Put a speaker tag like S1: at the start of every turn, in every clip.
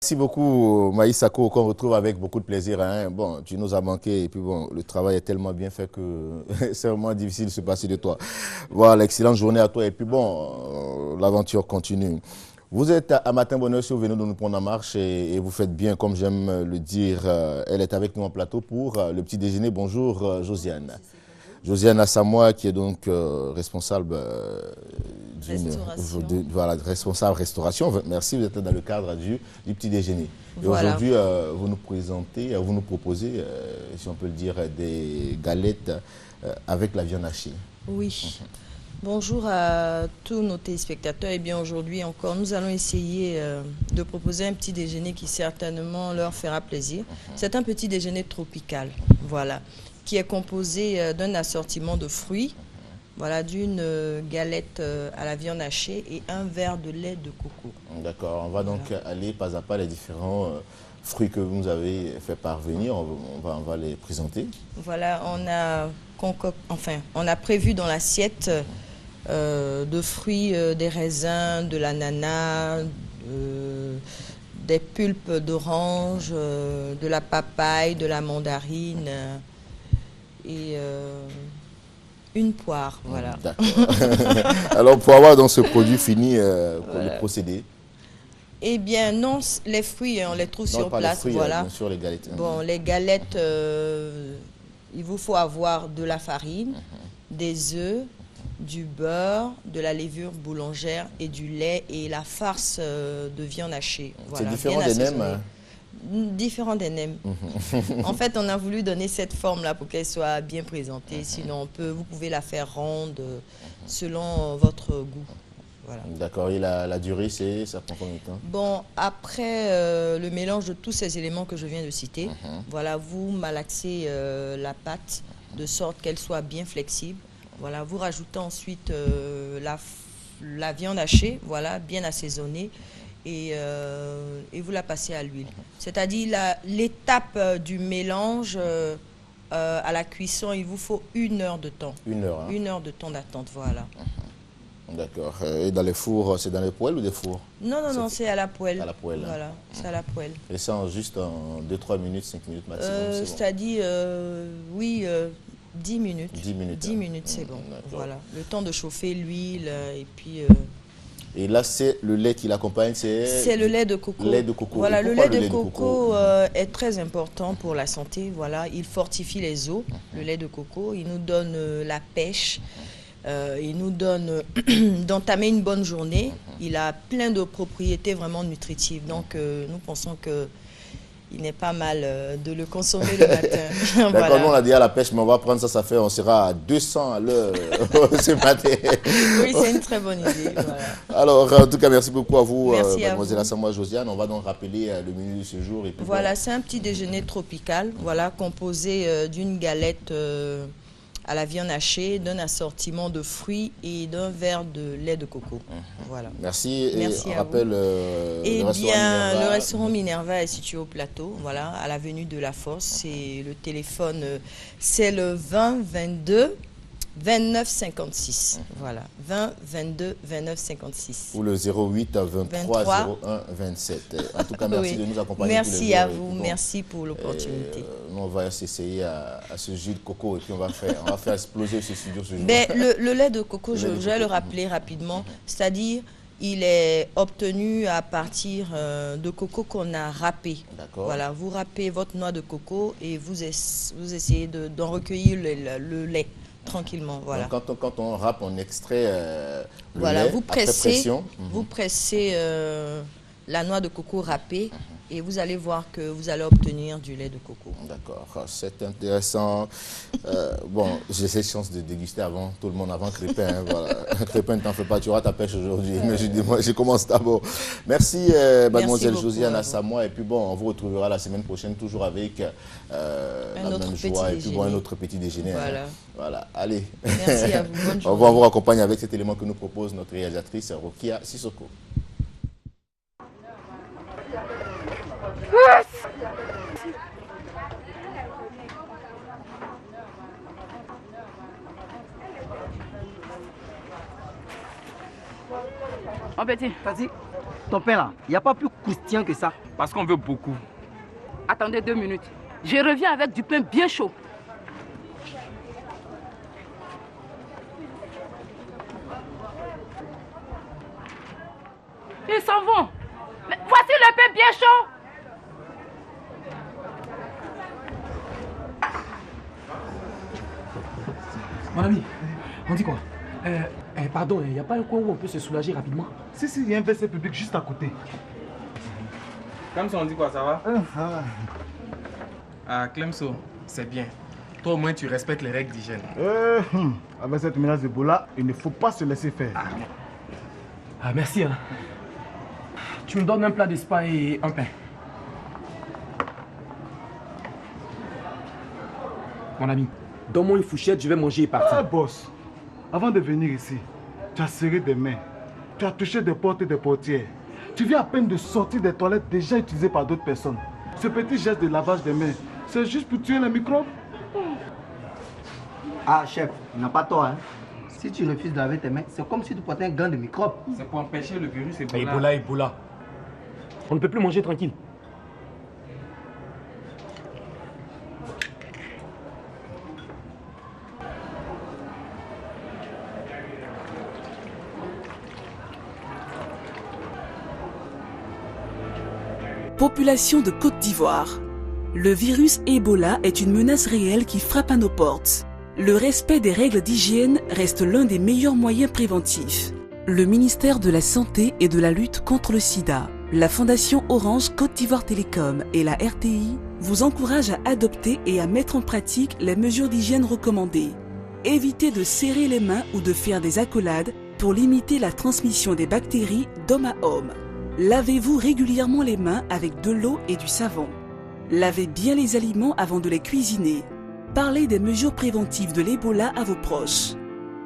S1: Merci beaucoup, Maïsako, qu'on retrouve avec beaucoup de plaisir. Hein. Bon, tu nous as manqué et puis bon, le travail est tellement bien fait que c'est vraiment difficile de se passer de toi. Voilà, excellente journée à toi et puis bon, l'aventure continue. Vous êtes à Matin Bonheur si vous venez de nous prendre en marche et vous faites bien, comme j'aime le dire. Elle est avec nous en plateau pour le petit déjeuner. Bonjour, Josiane. Josiane Assamoah, qui est donc responsable voilà, responsable restauration. Merci, vous êtes dans le cadre du petit déjeuner. Et
S2: voilà.
S1: aujourd'hui, vous nous présentez, vous nous proposez, si on peut le dire, des galettes avec la viande hachée.
S2: Oui. Bonjour à tous nos téléspectateurs. Et bien aujourd'hui encore, nous allons essayer de proposer un petit déjeuner qui certainement leur fera plaisir. C'est un petit déjeuner tropical, voilà, qui est composé d'un assortiment de fruits, voilà, d'une galette à la viande hachée et un verre de lait de coco.
S1: D'accord, on va donc aller pas à pas les différents fruits que vous nous avez fait parvenir, on va les présenter.
S2: Voilà, on a prévu dans l'assiette de fruits, des raisins, de l'ananas, des pulpes d'orange, de la papaye, de la mandarine et une poire, voilà.
S1: D'accord. Alors, pour avoir donc ce produit fini, le procédé.
S2: Eh bien, non, les fruits, on les trouve sur place,
S1: les fruits,
S2: voilà.
S1: bien sûr, les galettes.
S2: Bon, les galettes, il vous faut avoir de la farine, des œufs, du beurre, de la levure boulangère et du lait et la farce de viande hachée. Voilà,
S1: c'est différent des nems, hein?
S2: Différent des nems. En fait, on a voulu donner cette forme-là pour qu'elle soit bien présentée. Sinon, vous pouvez la faire ronde selon votre goût. Voilà.
S1: D'accord, et la durée, ça prend combien de temps?
S2: Bon, après le mélange de tous ces éléments que je viens de citer, voilà, vous malaxez la pâte de sorte qu'elle soit bien flexible. Voilà, vous rajoutez ensuite la viande hachée, voilà, bien assaisonnée, et vous la passez à l'huile. C'est-à-dire l'étape du mélange à la cuisson, il vous faut 1 heure de temps.
S1: 1 heure. Hein?
S2: 1 heure de temps d'attente, voilà.
S1: D'accord. Et dans les fours, c'est dans les poêles ou des fours?
S2: Non, c'est à la poêle.
S1: À la poêle.
S2: Voilà,
S1: hein.
S2: c'est à la poêle.
S1: Et ça juste en 2-3 minutes, 5 minutes maximum,
S2: c'est-à-dire, oui, 10 minutes.
S1: 10 minutes.
S2: 10 minutes, c'est bon. Voilà. Le temps de chauffer l'huile et puis...
S1: Et là, c'est le lait qui l'accompagne,
S2: c'est le lait de coco.
S1: Lait de coco.
S2: Voilà, le lait de coco est très important pour la santé. Voilà, il fortifie les os, le lait de coco. Il nous donne la pêche. Il nous donne d'entamer une bonne journée. Il a plein de propriétés vraiment nutritives. Donc, nous pensons qu'il n'est pas mal de le consommer le matin.
S1: D'accord,
S2: voilà.
S1: nous on a dit à la pêche, mais on va prendre ça, on sera à 200 à l'heure ce matin.
S2: Oui, c'est une très bonne idée. Voilà.
S1: Alors, en tout cas, merci beaucoup à vous,
S2: Mademoiselle
S1: Assamoah Josiane. On va donc rappeler le menu de ce jour. Et puis
S2: voilà, c'est un petit déjeuner tropical, voilà, composé d'une galette à la viande hachée, d'un assortiment de fruits et d'un verre de lait de coco. Voilà.
S1: Merci.
S2: Merci
S1: et on
S2: à
S1: rappelle
S2: le restaurant Minerva est situé au plateau, voilà, à l'avenue de la Fosse. Et le téléphone, c'est le 20 22 29 56. Voilà, 20 22 29 56.
S1: Ou le 08 23 01 27. En tout cas, merci de nous accompagner.
S2: Merci à vous, merci pour l'opportunité.
S1: Nous, on va s'essayer à ce jus de coco et puis on va faire exploser ce studio ce jour.
S2: Le lait de coco, je vais le rappeler rapidement, c'est-à-dire il est obtenu à partir de coco qu'on a râpé. Voilà, vous râpez votre noix de coco et vous essayez d'en recueillir le lait. Tranquillement, voilà.
S1: Donc, quand on râpe, on extrait le lait
S2: vous
S1: après pression.
S2: Vous pressez la noix de coco râpée et vous allez voir que vous allez obtenir du lait de coco.
S1: D'accord, c'est intéressant. Bon, j'ai cette chance de déguster avant tout le monde, avant Crépin. Hein, voilà. Crépin, ne t'en fais pas, tu auras ta pêche aujourd'hui. Mais je commence d'abord. Merci, mademoiselle Josiane Assamoah. Et puis bon, on vous retrouvera la semaine prochaine, toujours avec la même joie. Et puis bon, un autre petit déjeuner.
S2: Voilà.
S1: Hein. Voilà, allez.
S2: Merci à vous. Bonne journée.
S1: On vous accompagner avec cet élément que nous propose notre réalisatrice Rokia Sissoko.
S3: Mon petit, vas-y. Ton pain là, il n'y a pas plus croustillant que ça. Parce qu'on veut beaucoup.
S4: Attendez 2 minutes. Je reviens avec du pain bien chaud. Ils s'en vont. Mais voici le pain bien chaud.
S5: Mon ami, on dit quoi? Pardon, il n'y a pas un coin où on peut se soulager rapidement?
S6: Si, il y a un WC public juste à côté.
S3: Comme ça, on dit quoi, ça va? Ah, Clemso, c'est bien. Toi, au moins, tu respectes les règles d'hygiène.
S6: Avec cette menace d'Ebola, il ne faut pas se laisser faire.
S5: Ah, merci. Hein. Tu me donnes un plat de spa et un pain. Mon ami, donne-moi une fourchette, je vais manger et partir.
S6: Ah, boss, avant de venir ici, tu as serré des mains, tu as touché des portes et des portières. Tu viens à peine de sortir des toilettes déjà utilisées par d'autres personnes. Ce petit geste de lavage des mains, c'est juste pour tuer les microbes.
S7: Ah, chef, il n'a pas tort. Hein. Si tu refuses de laver tes mains, c'est comme si tu portais un gant de microbes.
S3: C'est pour empêcher le virus Ebola.
S5: Ebola. On ne peut plus manger tranquille.
S8: Population de Côte d'Ivoire. Le virus Ebola est une menace réelle qui frappe à nos portes. Le respect des règles d'hygiène reste l'un des meilleurs moyens préventifs. Le ministère de la Santé et de la lutte contre le sida, la Fondation Orange Côte d'Ivoire Télécom et la RTI vous encouragent à adopter et à mettre en pratique les mesures d'hygiène recommandées. Évitez de serrer les mains ou de faire des accolades pour limiter la transmission des bactéries d'homme à homme. Lavez-vous régulièrement les mains avec de l'eau et du savon. Lavez bien les aliments avant de les cuisiner. Parlez des mesures préventives de l'Ebola à vos proches.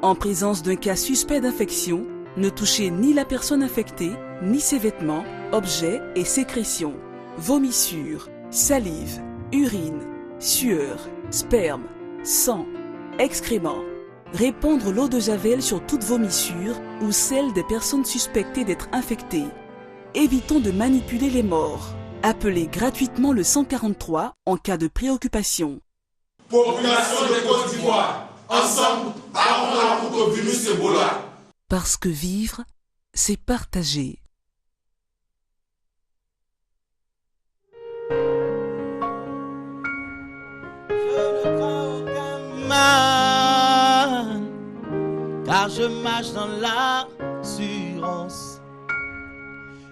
S8: En présence d'un cas suspect d'infection, ne touchez ni la personne infectée, ni ses vêtements, objets et sécrétions. Vomissures, salive, urine, sueur, sperme, sang, excréments. Répandre l'eau de javel sur toutes vomissures ou celles des personnes suspectées d'être infectées. Évitons de manipuler les morts. Appelez gratuitement le 143 en cas de préoccupation.
S9: Population de Côte d'Ivoire, ensemble, barrons la route au virus Ebola.
S8: Parce que vivre, c'est partager.
S10: Je ne crains aucun mal, car je marche dans l'assurance.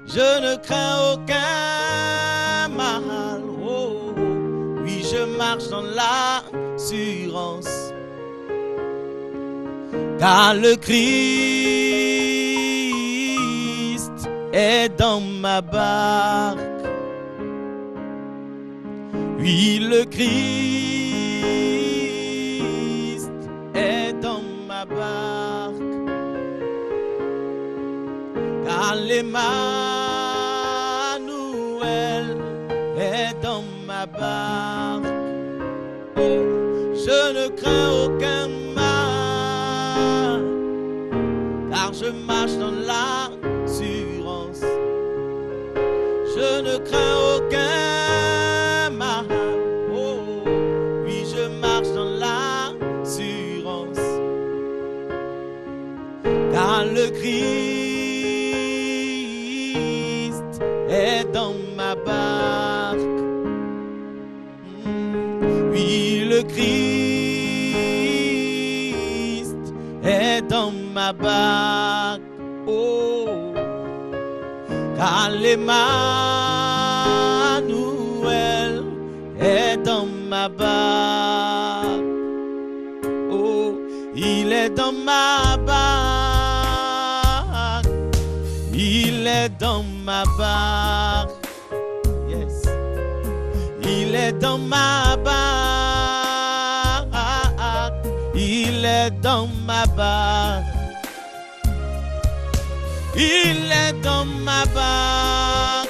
S10: Je ne crains aucun mal, oh, oui, je marche dans l'assurance. Car le Christ est dans ma barque. Oui, le Christ est dans ma barque. Car l'Emmanuel est dans ma barque. Oh, je ne crains aucun mal, car je marche dans l'assurance. Je ne crains aucun mal, oh, oui, je marche dans l'assurance. Car le Christ est dans ma barque. Oui, le Christ est dans ma barque. Oh, car l'Emmanuel est dans ma barque. Oh, il est dans ma barque. Il est dans ma barque. Yes. Il est dans ma barque. Il est dans ma barque. Il est dans ma barque.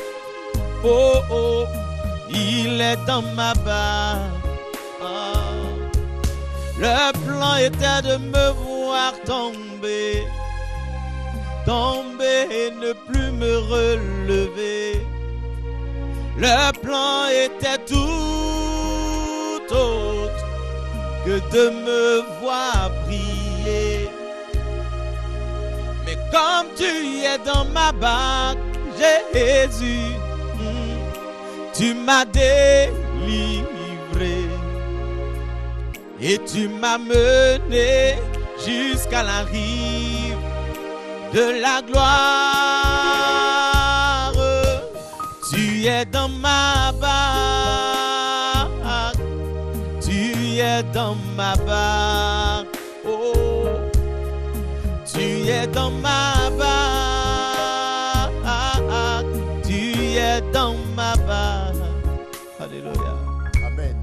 S10: Oh oh, il est dans ma barque. Oh. Le plan était de me voir tomber, tomber et ne plus me relever. Le plan était tout autre que de me voir briller. Mais comme tu es dans ma barque, Jésus, tu m'as délivré et tu m'as mené jusqu'à la rive de la gloire. Tu es dans ma barque, tu es dans ma barque, oh, tu es dans ma barque, tu es dans ma barque. Alléluia.
S1: Amen.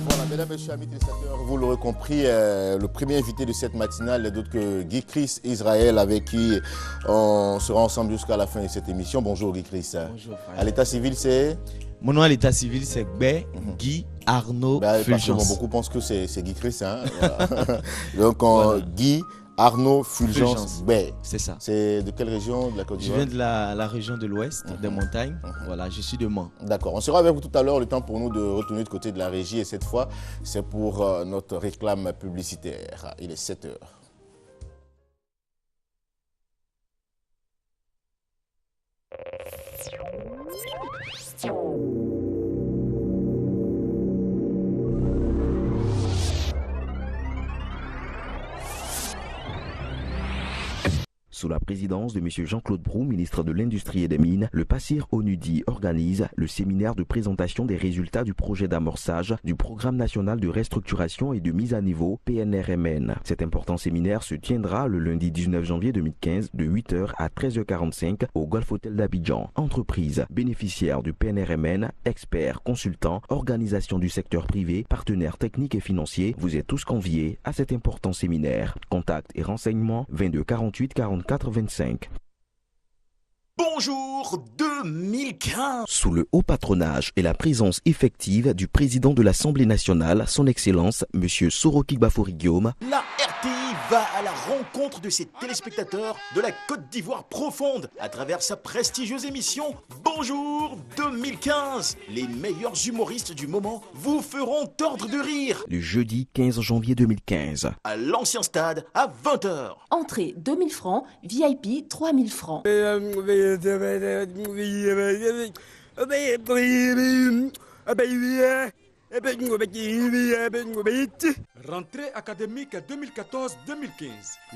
S1: Voilà, mesdames, messieurs, amis téléspectateurs, vous l'aurez compris, le premier invité de cette matinale n'est d'autre que Guy Chris Israël, avec qui on sera ensemble jusqu'à la fin de cette émission. Bonjour Guy Chris.
S10: Bonjour frère.
S1: À l'état civil, c'est
S10: mon nom à l'état civil, c'est Gbé Guy Arnaud Fulgence.
S1: Beaucoup pensent que c'est Guy Chris. Hein, voilà. Donc, voilà. Guy Arnaud Fulgence Gbé.
S10: C'est ça.
S1: C'est de quelle région de la Côte d'Ivoire?
S10: Je viens de la région de l'Ouest, des montagnes. Voilà, je suis de Mans.
S1: D'accord. On sera avec vous tout à l'heure. Le temps pour nous de retourner du côté de la régie. Et cette fois, c'est pour notre réclame publicitaire. Il est 7 heures.
S11: Sous la présidence de M. Jean-Claude Brou, ministre de l'Industrie et des Mines, le PASSIR ONUDI organise le séminaire de présentation des résultats du projet d'amorçage du Programme national de restructuration et de mise à niveau PNRMN. Cet important séminaire se tiendra le lundi 19 janvier 2015 de 8h à 13h45 au Golf Hotel d'Abidjan. Entreprises bénéficiaires du PNRMN, experts, consultants, organisations du secteur privé, partenaires techniques et financiers, vous êtes tous conviés à cet important séminaire. Contacts et renseignements 22 48 44 25.
S12: Bonjour 2015.
S11: Sous le haut patronage et la présence effective du président de l'Assemblée nationale, son Excellence, M. Soroki Bafori Guillaume,
S12: la RTI va à la rencontre de ses téléspectateurs de la Côte d'Ivoire profonde à travers sa prestigieuse émission Bonjour 2015. Les meilleurs humoristes du moment vous feront tordre de rire.
S11: Le jeudi 15 janvier 2015.
S12: À l'ancien stade à 20h.
S13: Entrée 2000 francs, VIP 3000 francs.
S14: Rentrée académique 2014-2015.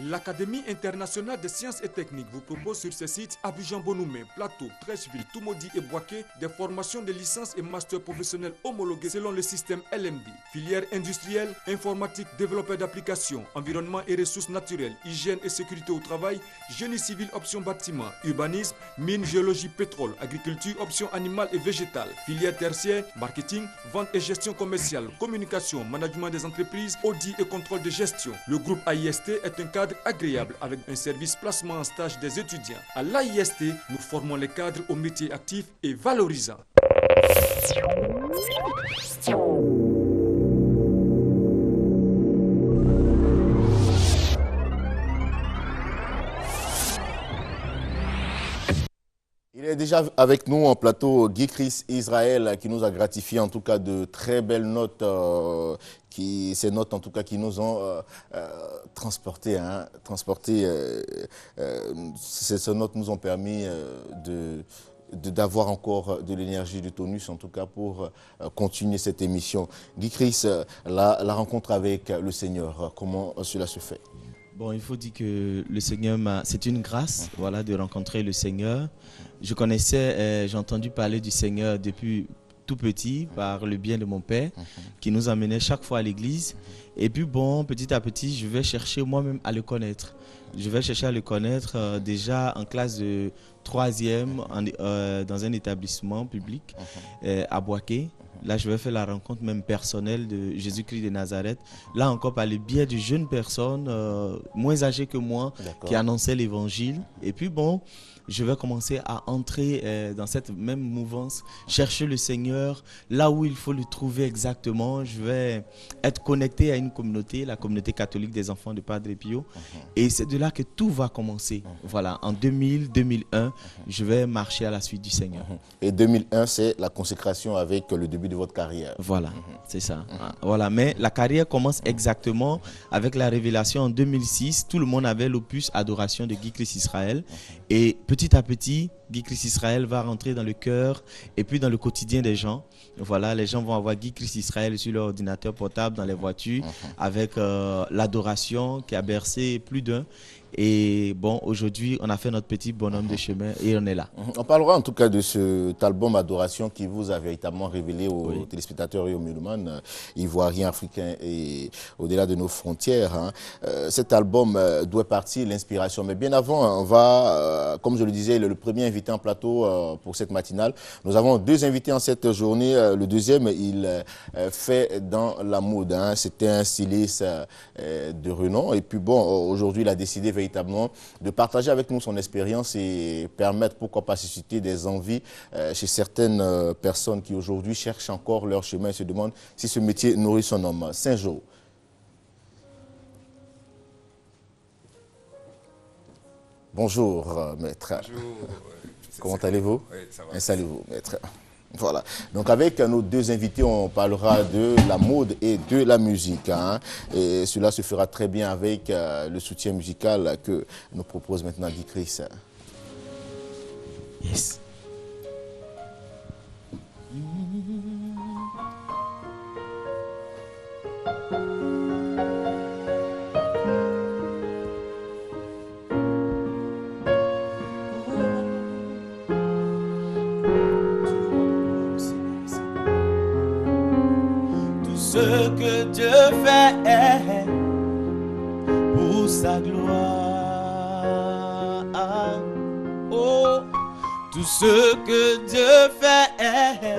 S14: L'Académie internationale des sciences et techniques vous propose sur ses sites Abidjan Bonoumé, Plateau, Treichville, Toumaudi et Boaké des formations de licence et master professionnels homologués selon le système LMD. Filière industrielle, informatique, développeur d'applications, environnement et ressources naturelles, hygiène et sécurité au travail, génie civil option bâtiment, urbanisme, mine, géologie, pétrole, agriculture option animale et végétale. Filière tertiaire, marketing, vente et gestion commerciale, communication, management des entreprises, audit et contrôle de gestion. Le groupe AIST est un cadre agréable avec un service placement en stage des étudiants. À l'AIST, nous formons les cadres aux métiers actifs et valorisants.
S1: Il est déjà avec nous en plateau Guy Chris Israël qui nous a gratifié en tout cas de très belles notes, ces notes en tout cas qui nous ont transportés. Ces notes nous ont permis d'avoir encore de l'énergie, du tonus en tout cas pour continuer cette émission. Guy Chris, la rencontre avec le Seigneur, comment cela se fait?
S10: Bon, il faut dire que le Seigneur c'est une grâce, voilà, de rencontrer le Seigneur. Je connaissais, j'ai entendu parler du Seigneur depuis tout petit par le bien de mon père qui nous emmenait chaque fois à l'église. Et puis bon, petit à petit, je vais chercher moi-même à le connaître. Je vais chercher à le connaître déjà en classe de 3e dans un établissement public à Boaké. Là, je vais faire la rencontre même personnelle de Jésus-Christ de Nazareth. Là encore, par le biais de jeunes personnes, moins âgées que moi, qui annonçaient l'évangile. Et puis bon, je vais commencer à entrer dans cette même mouvance, chercher le Seigneur là où il faut le trouver exactement. Je vais être connecté à une communauté, la communauté catholique des enfants de Padre Pio. Et c'est de là que tout va commencer. Voilà, en 2000-2001, je vais marcher à la suite du Seigneur.
S1: Et 2001, c'est la consécration avec le début de votre carrière.
S10: Voilà, c'est ça. Voilà, mais la carrière commence exactement avec la révélation en 2006. Tout le monde avait l'opus Adoration de Guy Christ Israël. Et petit à petit, Guy Christ Israël va rentrer dans le cœur et puis dans le quotidien des gens. Voilà, les gens vont avoir Guy Christ Israël sur leur ordinateur portable, dans les voitures, avec l'adoration qui a bercé plus d'un. Et bon, aujourd'hui, on a fait notre petit bonhomme de chemin et on est là.
S1: On parlera en tout cas de cet album Adoration qui vous a véritablement révélé aux téléspectateurs et aux musulmans ivoiriens, africains et au-delà de nos frontières. Cet album doit partir l'inspiration. Mais bien avant, on va, comme je le disais, le premier invité en plateau pour cette matinale. Nous avons deux invités en cette journée. Le deuxième, il fait dans la mode. C'était un styliste de renom. Et puis bon, aujourd'hui, il a décidé véritablement de partager avec nous son expérience et permettre, pourquoi pas, susciter des envies chez certaines personnes qui aujourd'hui cherchent encore leur chemin et se demandent si ce métier nourrit son homme. Saint-Jo. Bonjour, maître.
S15: Bonjour.
S1: Comment allez-vous?
S15: Oui, ça va.
S1: Installez-vous, maître. Voilà. Donc avec nos deux invités, on parlera de la mode et de la musique. Et cela se fera très bien avec le soutien musical que nous propose maintenant Guy Christ.
S10: Yes.
S16: Ce que Dieu fait pour sa gloire. Oh, tout ce que Dieu fait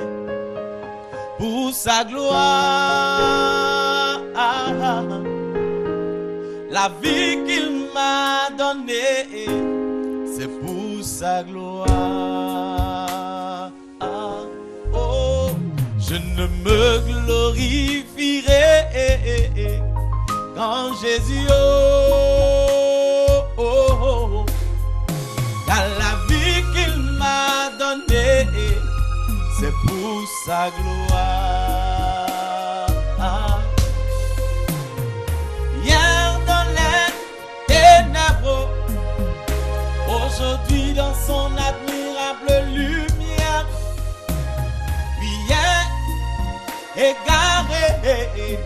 S16: pour sa gloire. La vie qu'il m'a donnée, c'est pour sa gloire. Oh, je ne me glorifierai quand Jésus, car la vie qu'il m'a donnée, c'est pour sa gloire. Hier dans les ténèbres, aujourd'hui dans son admirable lumière, hier égaré,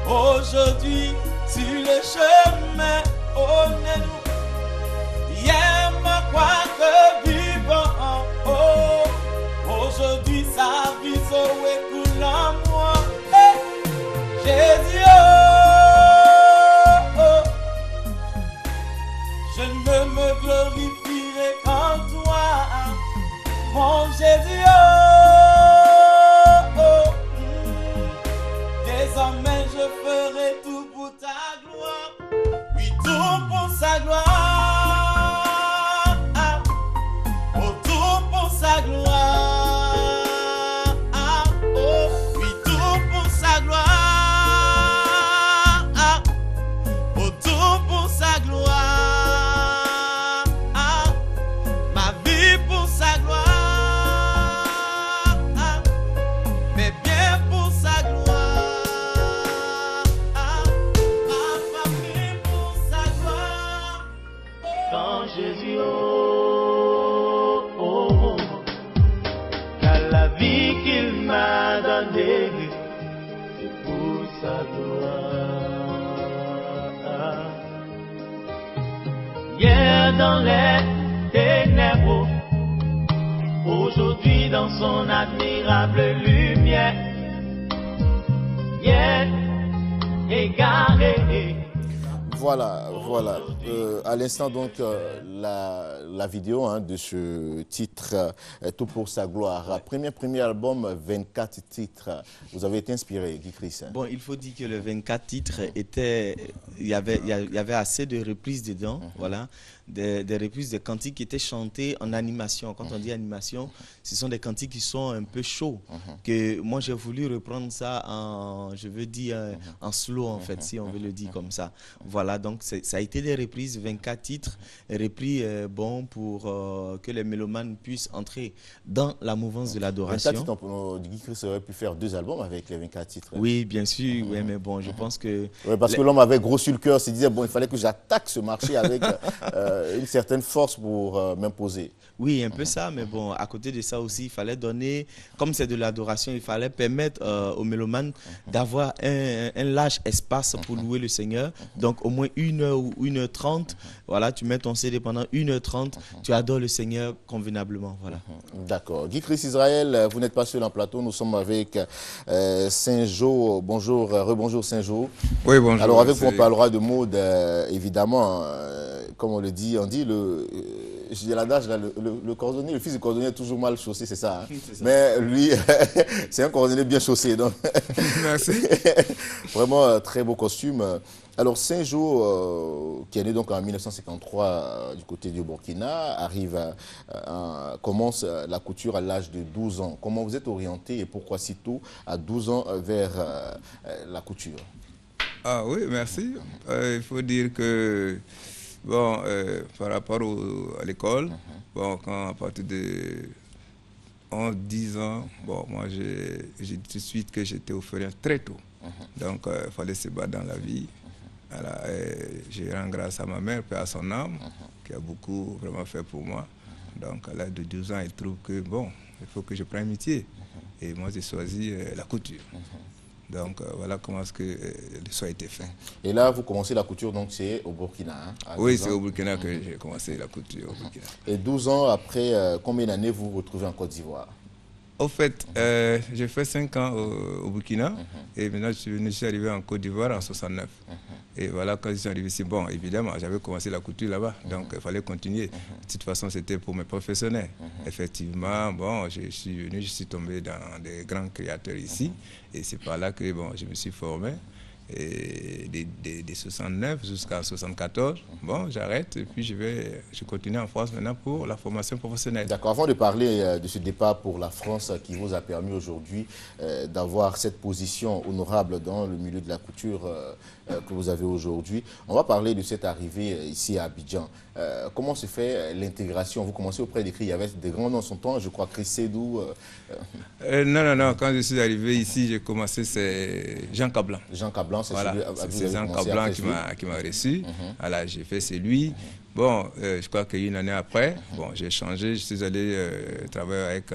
S16: aujourd'hui sur le chemin, honnête-nous. Hier ma croix que vivant, aujourd'hui sa vie se écoule en moi. Jésus, je ne me glorifierai qu'en toi, mon Jésus. Désormais je ferai tout pour ta gloire, oui tout pour sa gloire, oh tout pour sa gloire, oh oui tout pour sa gloire, oh tout pour sa gloire, ma vie pour sa gloire, mais bien pour sa gloire. Jésus, car la vie qu'il m'a donnée, c'est pour sa gloire. Hier dans les ténèbres, aujourd'hui dans son admirable lumière, hier égaré.
S1: Voilà. À l'instant, donc, la vidéo de ce titre, Tout pour sa gloire. Premier album, 24 titres. Vous avez été inspiré, Guy Chris.
S10: Bon, il faut dire que les 24 titres étaient... Il y avait assez de reprises dedans, voilà. Des reprises de cantiques qui étaient chantés en animation. Quand on dit animation, ce sont des cantiques qui sont un peu chauds. Que moi, j'ai voulu reprendre ça en, je veux dire, en slow, en fait, si on veut le dire comme ça. Voilà, donc ça a été des reprises, 24 titres, repris pour que les mélomanes puissent entrer dans la mouvance de l'adoration.
S1: 24 titres, Guy Chris aurait pu faire 2 albums avec les 24 titres.
S10: Oui, bien sûr, oui, mais bon, je pense que...
S1: Oui, parce que l'homme avait gros sur le cœur, il se disait, bon, il fallait que j'attaque ce marché avec une certaine force pour m'imposer.
S10: Oui, un peu ça, mais bon, à côté de ça aussi, il fallait donner, comme c'est de l'adoration, il fallait permettre aux mélomanes d'avoir un large espace pour louer le Seigneur. Donc, au moins 1 heure ou 1h30, voilà, tu mets ton CD pendant 1h30, tu adores le Seigneur convenablement, voilà.
S1: D'accord. Guy Chris Israël, vous n'êtes pas seul en plateau, nous sommes avec Saint-Jo. Bonjour, rebonjour Saint-Jo.
S15: Oui, bonjour.
S1: Alors, avec vous, on parlera de mode, évidemment, comme on le dit, je dis l'adage, le cordonnier, le fils du cordonnier est toujours mal chaussé, c'est ça, hein? Ça. Mais lui, c'est un cordonnier bien chaussé. Donc. Merci. Vraiment, très beau costume. Alors, Saint-Jo, qui est né donc en 1953 du côté du Burkina, commence la couture à l'âge de 12 ans. Comment vous êtes orienté et pourquoi si tôt, à 12 ans, vers la couture?
S15: Ah oui, merci. Il faut dire que... Bon, par rapport à l'école, bon, quand à partir de 10 ans, bon, moi j'ai dit tout de suite que j'étais orphelin très tôt. Donc il fallait se battre dans la vie. Voilà, je rends grâce à ma mère, paix à son âme, qui a beaucoup vraiment fait pour moi. Donc à l'âge de 12 ans, elle trouve que bon, il faut que je prenne métier. Et moi j'ai choisi la couture. Donc voilà comment est-ce que le choix a été fait.
S1: Et là, vous commencez la couture, donc c'est au Burkina, hein,
S15: oui, c'est au Burkina que j'ai commencé la couture. Au Burkina.
S1: Et 12 ans après, combien d'années vous vous retrouvez en Côte d'Ivoire?
S15: Au fait, j'ai fait 5 ans au Burkina et maintenant je suis arrivé en Côte d'Ivoire en 69. Et voilà, quand je suis arrivé ici, bon, évidemment, j'avais commencé la couture là-bas, donc il fallait continuer. De toute façon, c'était pour mes professionnels. Effectivement, bon, je suis venu, je suis tombé dans des grands créateurs ici, et c'est par là que bon, je me suis formé. Et de 69 jusqu'à 74, bon, j'arrête et puis je continue en France maintenant pour la formation professionnelle.
S1: D'accord. Avant de parler de ce départ pour la France qui vous a permis aujourd'hui d'avoir cette position honorable dans le milieu de la couture que vous avez aujourd'hui, on va parler de cette arrivée ici à Abidjan. Comment se fait l'intégration? Vous commencez auprès des CRI, il y avait des grands noms en son temps, je crois Chris Sédou.
S15: Non, quand je suis arrivé ici, j'ai commencé, c'est Jean Cablan.
S1: Jean Cablan, c'est
S15: voilà, c'est Jean Cablan qui m'a reçu. Voilà, j'ai fait c'est lui. Bon, je crois qu'une année après, bon, j'ai changé, je suis allé travailler avec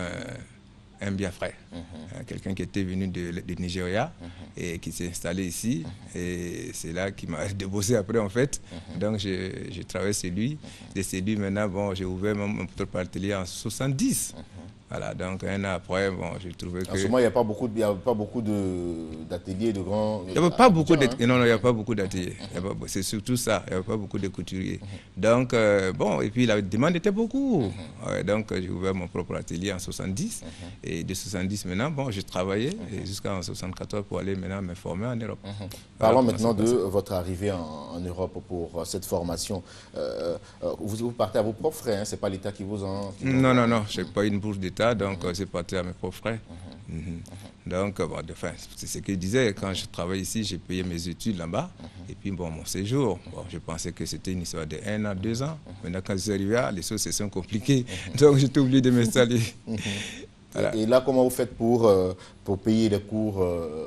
S15: un Biafrais, quelqu'un qui était venu de Nigeria et qui s'est installé ici. Et c'est là qu'il m'a débossé après, en fait. Donc, j'ai travaillé chez lui. Et c'est lui, maintenant, bon, j'ai ouvert mon propre atelier en 70. Voilà, donc un an après, bon, j'ai trouvé que...
S1: En ce moment, il n'y a pas beaucoup d'ateliers, de grands...
S15: Il n'y a pas beaucoup d'ateliers. Non, il n'y a pas beaucoup d'ateliers. C'est surtout ça, il n'y a pas beaucoup de couturiers. Donc, bon, et puis la demande était beaucoup. Ouais, donc, j'ai ouvert mon propre atelier en 70. Et de 70 maintenant, bon, j'ai travaillé jusqu'en 74 pour aller maintenant me former en Europe.
S1: Parlons maintenant de votre arrivée en Europe pour cette formation. Vous partez à vos propres frais, hein, ce n'est pas l'État qui vous en...
S15: Non, je n'ai pas une bourse d'État. Donc, j'ai parti à mes propres frais. Donc, bon, enfin, c'est ce que je disais. Quand je travaillais ici, j'ai payé mes études là-bas. Et puis, bon, mon séjour, bon, je pensais que c'était une histoire de 1 an, 2 ans. Maintenant, quand je suis arrivé là, les choses se sont compliquées. Donc, j'étais obligé de m'installer.
S1: Voilà. Et là, comment vous faites pour payer les cours,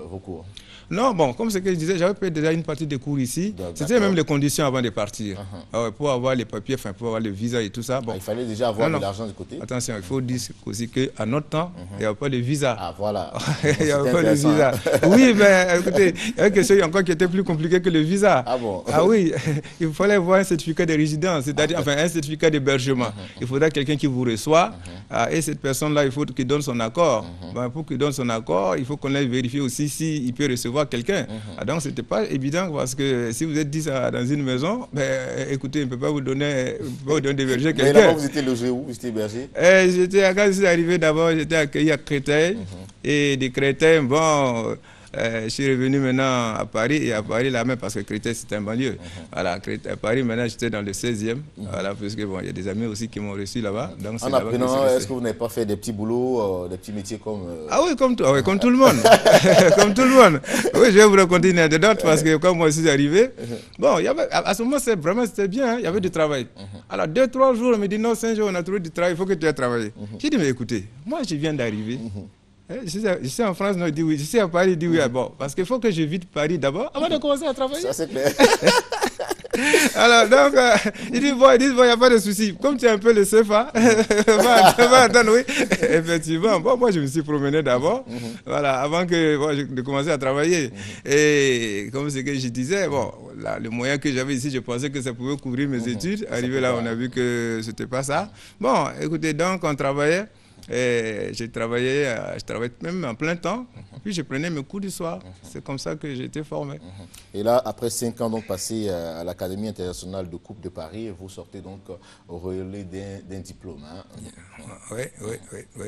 S1: vos cours?
S15: Non, bon, comme ce que je disais, j'avais payé déjà une partie des cours ici. C'était même les conditions avant de partir. Pour avoir les papiers, enfin, pour avoir le visa et tout ça. Bon.
S1: Il fallait déjà avoir de l'argent de côté.
S15: Attention, il faut dire aussi qu'à notre temps, il n'y avait pas de visa.
S1: Ah, voilà.
S15: Il n'y avait pas de visa. Oui, mais écoutez, il y avait quelque chose encore qui était plus compliqué que le visa.
S1: Ah bon?
S15: Ah oui, il fallait avoir un certificat de résidence, c'est-à-dire enfin, un certificat d'hébergement. Il faudra quelqu'un qui vous reçoit. Et cette personne-là, il faut qu'il donne donne son accord. Pour qu'il donne son accord, il faut qu'on aille vérifier aussi s'il peut recevoir quelqu'un. Donc, ce n'était pas évident parce que si vous êtes 10 dans une maison, écoutez, on ne peut pas vous donner d'héberger quelqu'un.
S1: Mais là-bas, vous étiez logé où? Vous étiez hébergé?
S15: Quand je suis arrivé d'abord, j'étais accueilli à Créteil. Et de Créteil, bon... je suis revenu maintenant à Paris, et à Paris là même parce que Créteil c'est un banlieue. Voilà, à Paris maintenant j'étais dans le 16e, voilà, parce que bon, il y a des amis aussi qui m'ont reçu là-bas.
S1: En apprenant, est-ce que vous n'avez pas fait des petits boulots, des petits métiers comme...
S15: Ah oui, comme tout le monde. Comme tout le monde. Oui, je vais vous raconter une anecdote parce que quand moi je suis arrivé, bon, il y avait, à ce moment c'était bien, hein, il y avait du travail. Alors 2-3 jours, on me dit non, 5 jours on a trouvé du travail, il faut que tu aies travaillé. J'ai dit mais écoutez, moi je viens d'arriver. Je suis en France, non, il dit oui. Je suis à Paris, il dit oui. Bon, parce qu'il faut que je vide Paris d'abord avant de commencer à travailler.
S1: Ça, c'est clair.
S15: Alors, donc, il dit, bon, il n'y a pas de souci. Comme tu es un peu le CFA, va attendre, oui. Effectivement, bon, moi, je me suis promené d'abord, voilà, avant de commencer à travailler. Et comme ce que je disais, bon, là, le moyen que j'avais ici, je pensais que ça pouvait couvrir mes études. Arrivé là, on a vu que ce n'était pas ça. Bon, écoutez, donc, on travaillait. Et je travaillais même en plein temps, puis je prenais mes cours du soir. C'est comme ça que j'ai été formé.
S1: Et là, après 5 ans donc passés à l'Académie internationale de Coupe de Paris, vous sortez donc au relais d'un diplôme. Hein.
S15: Oui.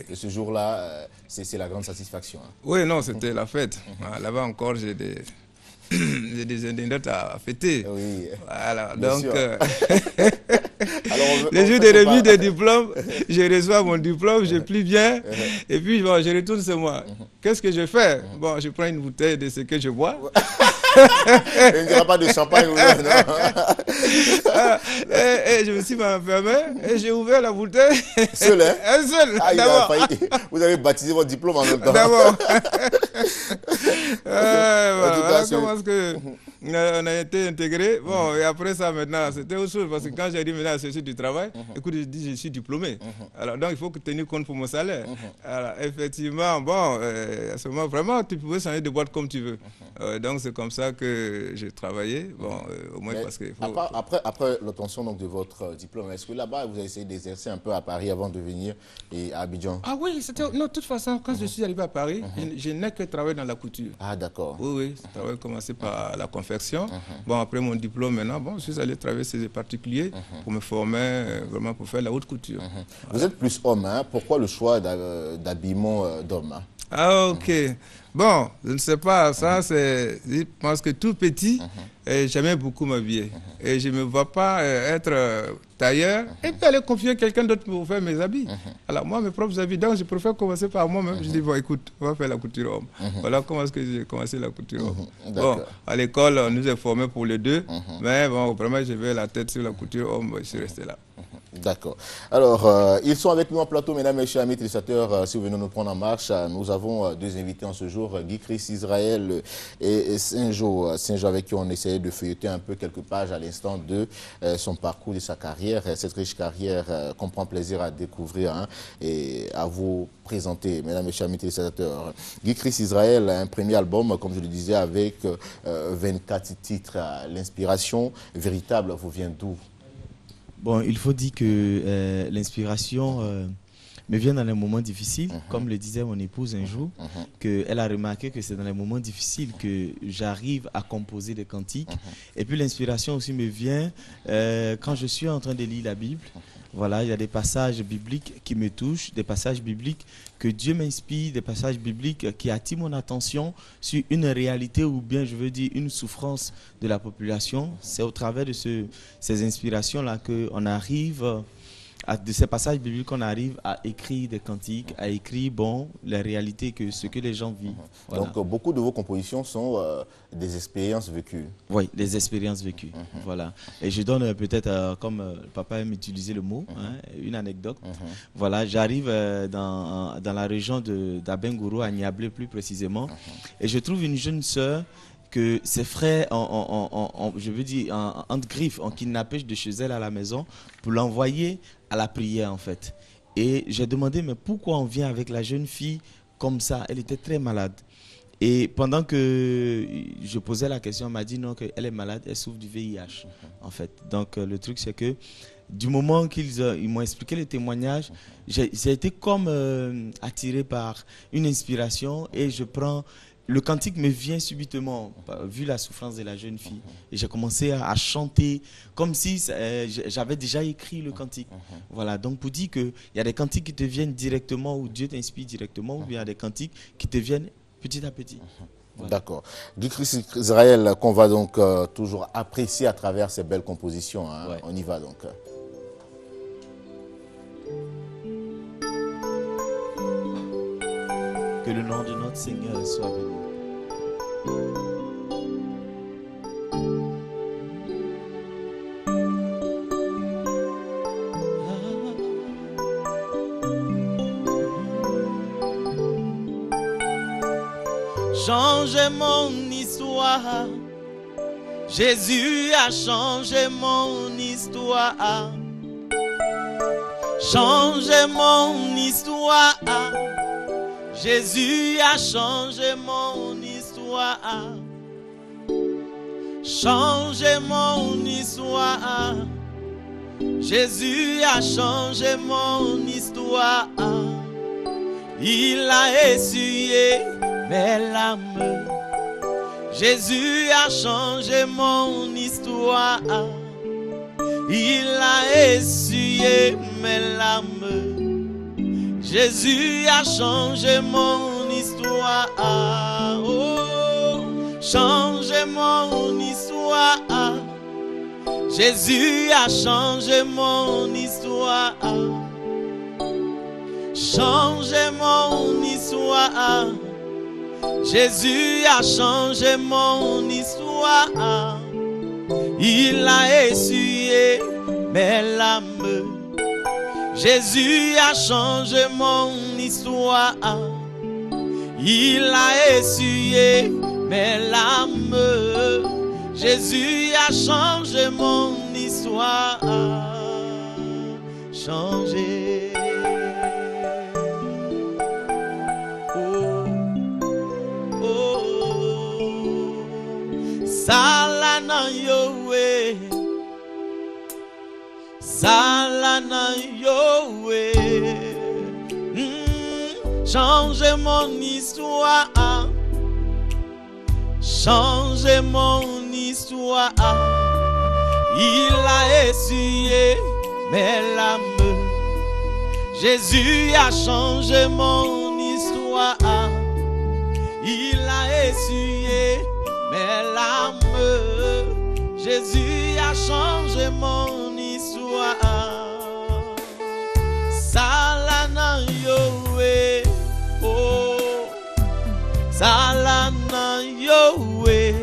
S1: Et ce jour-là, c'est la grande satisfaction. Hein.
S15: Oui, non, c'était la fête. Là-bas encore, j'ai des anecdotes à fêter.
S1: Oui.
S15: Voilà, donc...
S1: Alors,
S15: le jour de remise des diplômes, je reçois mon diplôme, je plie bien, et puis bon, je retourne chez moi. Qu'est-ce que je fais? Bon, je prends une bouteille de ce que je bois.
S1: Il n'y aura pas de champagne. Non.
S15: Et je me suis enfermé, et j'ai ouvert la bouteille.
S1: Seul, hein?
S15: Un seul,
S1: d'abord. Vous avez baptisé votre diplôme en même temps.
S15: D'abord. Voilà comment est-ce que... On a été intégré. Bon, et après ça, maintenant, c'était autre chose. Parce que quand j'ai dit maintenant, c'est du travail, écoute, je dis, je suis diplômé. Alors, donc, il faut tenir compte pour mon salaire. Alors, effectivement, bon, à ce moment, vraiment, tu pouvais changer de boîte comme tu veux. Donc, c'est comme ça que j'ai travaillé. Bon, au moins, parce que.
S1: Après l'obtention donc de votre diplôme, est-ce que là-bas, vous avez essayé d'exercer un peu à Paris avant de venir à Abidjan?
S15: Ah oui, c'était. Non, de toute façon, quand je suis arrivé à Paris, je n'ai que travaillé dans la couture.
S1: Ah, d'accord.
S15: Oui, je travaillais commencé par la confection. Bon, après mon diplôme maintenant, bon, je suis allé travailler chez les particuliers pour me former vraiment pour faire la haute couture.
S1: Vous êtes plus homme, hein? Pourquoi le choix d'habillement d'homme? Hein?
S15: Ah, ok. Bon, je ne sais pas, ça c'est... Je pense que tout petit, j'aimais beaucoup m'habiller. Et je ne me vois pas être tailleur et puis aller confier quelqu'un d'autre pour faire mes habits. Alors moi, mes propres habits, donc je préfère commencer par moi-même. Je dis, bon, écoute, on va faire la couture homme. Voilà comment est-ce que j'ai commencé la couture homme. Bon, à l'école, on nous a formés pour les deux. Mais bon, vraiment, j'avais la tête sur la couture homme, je suis resté là.
S1: D'accord. Alors, ils sont avec nous en plateau, mesdames et chers amis téléspectateurs. Si vous venez nous prendre en marche, nous avons deux invités en ce jour, Guy Chris Israël et Saint-Jo. Saint-Jo avec qui on essayait de feuilleter un peu quelques pages à l'instant de son parcours, de sa carrière. Cette riche carrière qu'on prend plaisir à découvrir et à vous présenter, mesdames et chers amis téléspectateurs. Guy Chris Israël a un premier album, comme je le disais, avec 24 titres. L'inspiration véritable vous vient d'où?
S10: Bon, il faut dire que l'inspiration me vient dans les moments difficiles, comme le disait mon épouse un jour, qu'elle a remarqué que c'est dans les moments difficiles que j'arrive à composer des cantiques. Et puis l'inspiration aussi me vient quand je suis en train de lire la Bible. Voilà, il y a des passages bibliques qui me touchent, des passages bibliques que Dieu m'inspire, des passages bibliques qui attirent mon attention sur une réalité ou bien, je veux dire, une souffrance de la population. C'est au travers de ces inspirations-là qu'on arrive, de ces passages bibliques qu'on arrive à écrire des cantiques, à écrire, bon, les réalités, ce que les gens vivent. Voilà.
S1: Donc, beaucoup de vos compositions sont des expériences vécues.
S10: Oui, des expériences vécues. Voilà. Et je donne peut-être, comme papa aime utiliser le mot, une anecdote. Voilà, j'arrive dans la région d'Abengourou, à Niablé plus précisément, et je trouve une jeune sœur que ses frères, je veux dire, en griffe, ont kidnappé de chez elle à la maison pour l'envoyer à la prière, en fait. Et j'ai demandé, mais pourquoi on vient avec la jeune fille comme ça? Elle était très malade. Et pendant que je posais la question, on m'a dit non, qu'elle est malade, elle souffre du VIH, en fait. Donc, le truc, c'est que du moment qu'ils m'ont expliqué le témoignage, j'ai été comme attiré par une inspiration et je prends... Le cantique me vient subitement, vu la souffrance de la jeune fille. Et j'ai commencé à chanter comme si j'avais déjà écrit le cantique. Voilà, donc pour dire qu'il y a des cantiques qui te viennent directement, ou Dieu t'inspire directement, ou bien il y a des cantiques qui te viennent petit à petit. Voilà. D'accord.
S1: Guy-Christ Israël, qu'on va donc toujours apprécier à travers ces belles compositions. Hein. Ouais. On y va donc.
S10: Que le nom de notre Seigneur soit béni.
S16: Changez mon histoire. Jésus a changé mon histoire. Changez mon histoire. Jésus a changé mon histoire. Changez mon histoire. Jésus a changé mon histoire. Il a essuyé mes larmes. Jésus a changé mon histoire. Il a essuyé mes larmes. Jésus a changé mon histoire. Oh, changé mon histoire. Jésus a changé mon histoire. Changé mon histoire. Jésus a changé mon histoire. Il a essuyé mes larmes. Jésus a changé mon histoire. Il a essuyé mes larmes. Jésus a changé mon histoire. Changé. Salana Yahweh, Salana Yahweh, changez mon histoire, changez mon histoire. Il a essuyé mes larmes. Jésus a changé mon histoire. Il a essuyé mes larmes. Jésus a changé mon histoire. Salana Yahweh, oh, Salana Yahweh,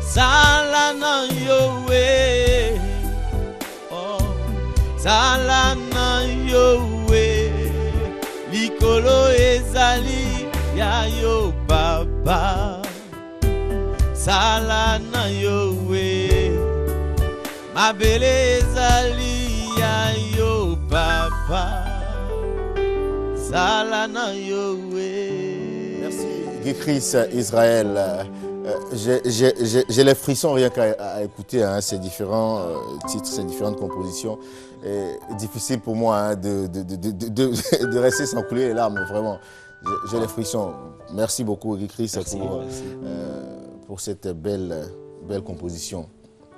S16: Salana Yahweh, oh, Salana Yahweh, Likolo ezali ya yo papa. Salana Yahweh, ma belle ezali ya yo papa. Salana Yahweh.
S1: Merci Guy-Christ Israël. J'ai les frissons rien qu'à écouter hein, ces différents titres, ces différentes compositions. Et difficile pour moi hein, de rester sans couler les larmes, vraiment. J'ai les frissons. Merci beaucoup Guy-Christ pour cette belle composition.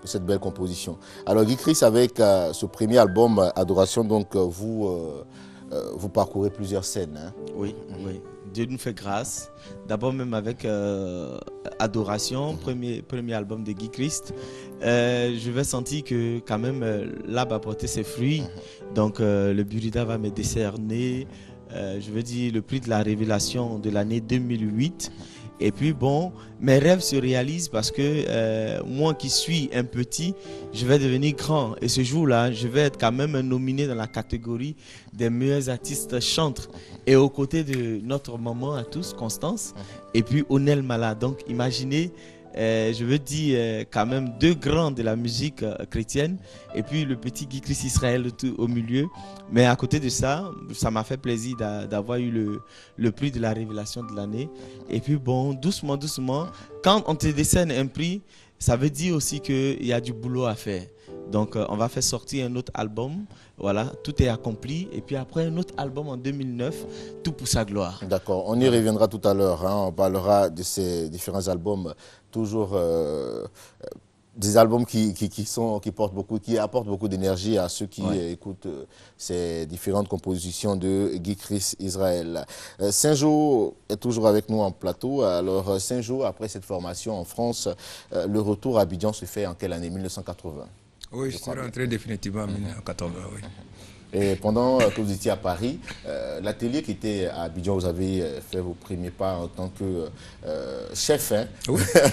S1: Cette belle composition. Alors Guy-Christ, avec ce premier album Adoration, donc vous parcourez plusieurs scènes. Hein?
S10: Oui, oui. Dieu nous fait grâce. D'abord même avec Adoration, premier album de Guy-Christ. Je vais sentir que quand même l'arbre a porté ses fruits. Donc le Burida va me décerner, je veux dire, le prix de la révélation de l'année 2008. Et puis bon, mes rêves se réalisent parce que moi qui suis un petit, je vais devenir grand. Et ce jour-là, je vais être quand même nominé dans la catégorie des meilleurs artistes chantres. Et aux côtés de notre maman à tous, Constance, et puis Onel Mala. Donc imaginez, je veux dire quand même deux grands de la musique chrétienne et puis le petit Guy-Christ Israël au milieu. Mais à côté de ça, ça m'a fait plaisir d'avoir eu le prix de la révélation de l'année. Et puis bon, doucement, doucement, quand on te décerne un prix, ça veut dire aussi qu'il y a du boulot à faire. Donc on va faire sortir un autre album. Voilà, tout est accompli. Et puis après un autre album en 2009, Tout pour sa gloire.
S1: D'accord, on y reviendra tout à l'heure. Hein. On parlera de ces différents albums. Toujours des albums qui apportent beaucoup d'énergie à ceux qui écoutent ces différentes compositions de Guy Chris Israël. Saint-Jo est toujours avec nous en plateau. Alors Saint-Jo, après cette formation en France, le retour à Abidjan se fait en quelle année? 1980?
S15: Oui, je suis rentré définitivement en 1980, oui.
S1: Et pendant que vous étiez à Paris, l'atelier qui était à Abidjan, vous avez fait vos premiers pas en tant que chef. Hein?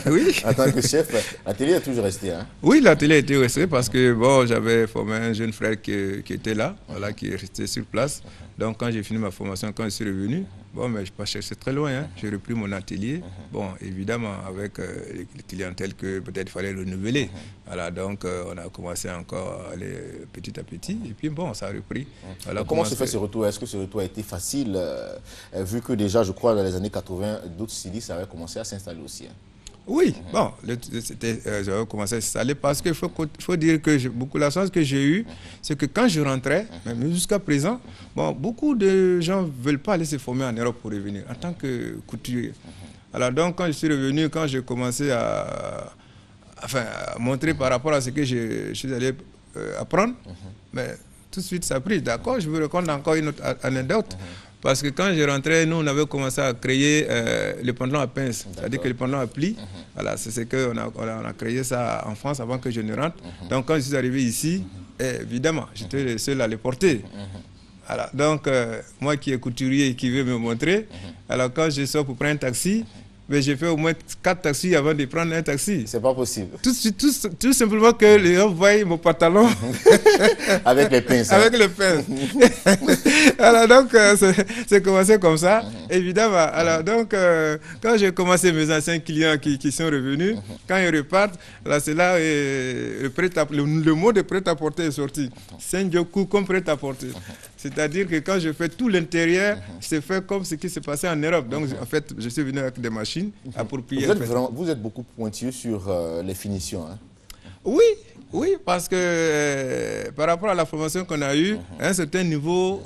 S15: Oui.
S1: En tant que chef, l'atelier est toujours resté. Hein?
S15: Oui, l'atelier était resté parce que bon, j'avais formé un jeune frère qui était là, voilà, qui est resté sur place. Donc quand j'ai fini ma formation, quand je suis revenu, bon, mais je n'ai pas cherché très loin. Hein. J'ai repris mon atelier. Bon, évidemment, avec les clientèles que peut-être il fallait renouveler. Voilà, donc on a commencé encore à aller petit à petit. Et puis bon, ça a repris. Voilà,
S1: comment se fait ce retour? Est-ce que ce retour a été facile, vu que déjà, je crois, dans les années 80, d'autres stylistes avaient commencé à s'installer aussi? Hein?
S15: Oui, bon, j'avais commencé à s'installer parce qu'il faut dire que la chance que j'ai eue, c'est que quand je rentrais, même jusqu'à présent, bon, beaucoup de gens ne veulent pas aller se former en Europe pour revenir en tant que couturier. Alors donc, quand je suis revenu, quand j'ai commencé à montrer par rapport à ce que je suis allé apprendre, mais tout de suite ça a pris. D'accord, je vous raconte encore une autre anecdote. Parce que quand je rentrais, nous, on avait commencé à créer le pantalon à pince, c'est-à-dire que le pantalon à pli. Voilà, c'est ce qu'on a créé ça en France avant que je ne rentre. Donc, quand je suis arrivé ici, évidemment, j'étais le seul à les porter. Voilà, donc, moi qui est couturier et qui veut me montrer, alors quand je sors pour prendre un taxi, mais j'ai fait au moins 4 taxis avant de prendre un taxi.
S1: C'est pas possible.
S15: Tout simplement que les gens voient mon pantalon.
S1: Avec les pinces.
S15: Avec les pinces. Alors donc, c'est commencé comme ça, évidemment. Alors donc, quand j'ai commencé mes anciens clients qui sont revenus, quand ils repartent, c'est là le mot de prêt-à-porter est sorti. Senjoku comme prêt-à-porter. C'est-à-dire que quand je fais tout l'intérieur, c'est fait comme ce qui s'est passé en Europe. Donc, en fait, je suis venu avec des machines appropriées.
S1: Vous êtes beaucoup pointueux sur les finitions. Hein?
S15: Oui, parce que par rapport à la formation qu'on a eue, à un certain niveau,